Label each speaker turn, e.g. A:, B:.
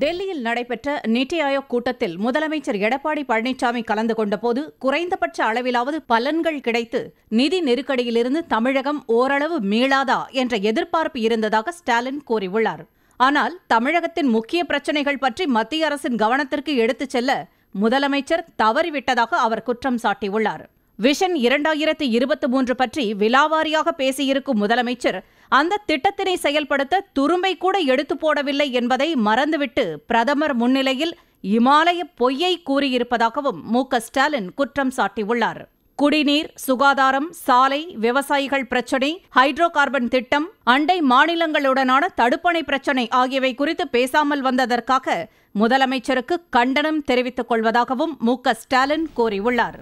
A: டெல்லியில் நடைபெற்ற நித்தி ஆயோக் கூட்டத்தில் முதலமைச்சர் எடப்பாடி பழனிசாமி கலந்து கொண்டபோது குறைந்தபட்ச அளவிலாவது பலன்கள் கிடைத்து நிதி நெருக்கடியிலிருந்து தமிழகம் ஓரளவு மீளாதா என்ற எதிர்பார்ப்பு இருந்ததாக ஸ்டாலின் கூறியுள்ளார். ஆனால் தமிழகத்தின் முக்கிய பிரச்சினைகள் பற்றி மத்திய அரசின் கவனத்திற்கு எடுத்துச் செல்ல முதலமைச்சர் தவறிவிட்டதாக அவர் குற்றம் சாட்டியுள்ளார். விஷன் 2023 பற்றி விலாவாரியாக பேசியிருக்கும் முதலமைச்சர் அந்த திட்டத்தினை செயல்படுத்த துரும்பை கூட எடுத்து போடவில்லை என்பதை மறந்துவிட்டு பிரதமர் முன்னிலையில் இமாலய பொய்யை கூறியிருப்பதாகவும் ஸ்டாலின் குற்றம் சாட்டியுள்ளார். குடிநீர், சுகாதாரம், சாலை, விவசாயிகள் பிரச்சினை, ஹைட்ரோ கார்பன் திட்டம், அண்டை மாநிலங்களுடனான தடுப்பணை பிரச்சினை ஆகியவை குறித்து பேசாமல் வந்ததற்காக முதலமைச்சருக்கு கண்டனம் தெரிவித்துக் கொள்வதாகவும் ஸ்டாலின் கூறியுள்ளார்.